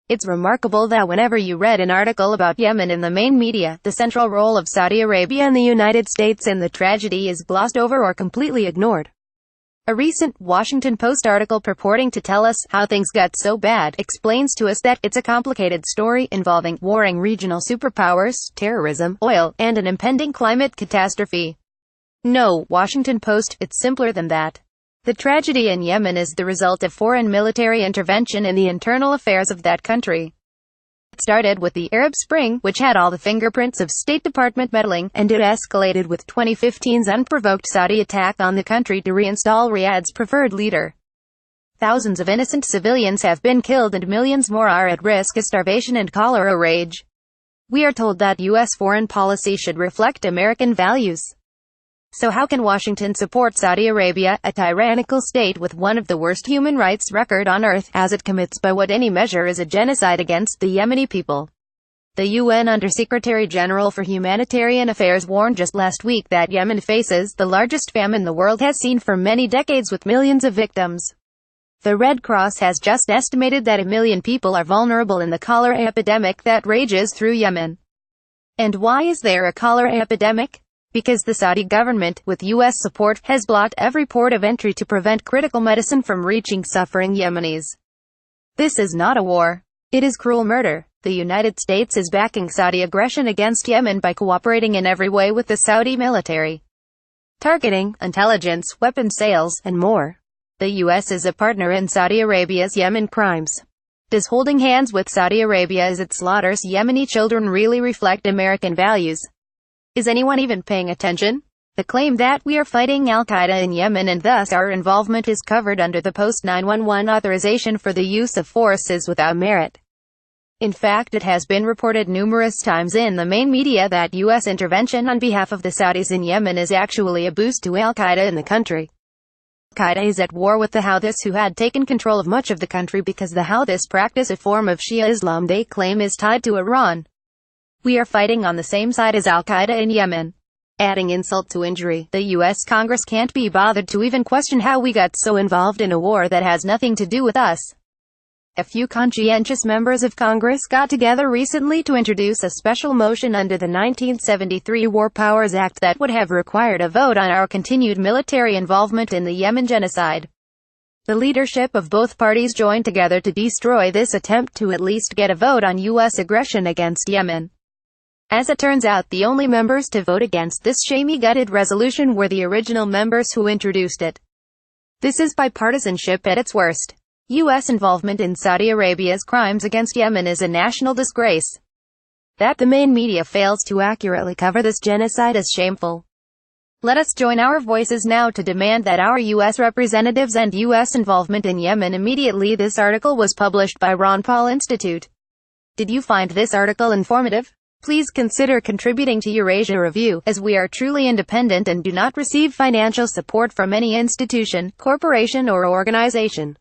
It's remarkable that whenever you read an article about Yemen in the main media, the central role of Saudi Arabia and the United States in the tragedy is glossed over or completely ignored. A recent Washington Post article purporting to tell us how things got so bad explains to us that it's a complicated story involving warring regional superpowers, terrorism, oil, and an impending climate catastrophe. No, Washington Post, it's simpler than that. The tragedy in Yemen is the result of foreign military intervention in the internal affairs of that country. It started with the Arab Spring, which had all the fingerprints of State Department meddling, and it escalated with 2015's unprovoked Saudi attack on the country to reinstall Riyadh's preferred leader. Thousands of innocent civilians have been killed and millions more are at risk of starvation and cholera rage. We are told that U.S. foreign policy should reflect American values. So how can Washington support Saudi Arabia, a tyrannical state with one of the worst human rights record on earth, as it commits by what any measure is a genocide against the Yemeni people? The UN Under-Secretary General for Humanitarian Affairs warned just last week that Yemen faces the largest famine the world has seen for many decades with millions of victims. The Red Cross has just estimated that 1 million people are vulnerable in the cholera epidemic that rages through Yemen. And why is there a cholera epidemic? Because the Saudi government, with U.S. support, has blocked every port of entry to prevent critical medicine from reaching suffering Yemenis. This is not a war. It is cruel murder. The United States is backing Saudi aggression against Yemen by cooperating in every way with the Saudi military. Targeting, intelligence, weapons sales, and more. The U.S. is a partner in Saudi Arabia's Yemen crimes. Does holding hands with Saudi Arabia as it slaughters Yemeni children really reflect American values? Is anyone even paying attention? The claim that we are fighting Al-Qaeda in Yemen and thus our involvement is covered under the post-911 authorization for the use of force is without merit. In fact, it has been reported numerous times in the main media that U.S. intervention on behalf of the Saudis in Yemen is actually a boost to Al-Qaeda in the country. Al-Qaeda is at war with the Houthis, who had taken control of much of the country because the Houthis practice a form of Shia Islam they claim is tied to Iran. We are fighting on the same side as Al-Qaeda in Yemen. Adding insult to injury, the U.S. Congress can't be bothered to even question how we got so involved in a war that has nothing to do with us. A few conscientious members of Congress got together recently to introduce a special motion under the 1973 War Powers Act that would have required a vote on our continued military involvement in the Yemen genocide. The leadership of both parties joined together to destroy this attempt to at least get a vote on U.S. aggression against Yemen. As it turns out, the only members to vote against this shamey-gutted resolution were the original members who introduced it. This is bipartisanship at its worst. U.S. involvement in Saudi Arabia's crimes against Yemen is a national disgrace. That the main media fails to accurately cover this genocide is shameful. Let us join our voices now to demand that our U.S. representatives end U.S. involvement in Yemen immediately. This article was published by Ron Paul Institute. Did you find this article informative? Please consider contributing to Eurasia Review, as we are truly independent and do not receive financial support from any institution, corporation or organization.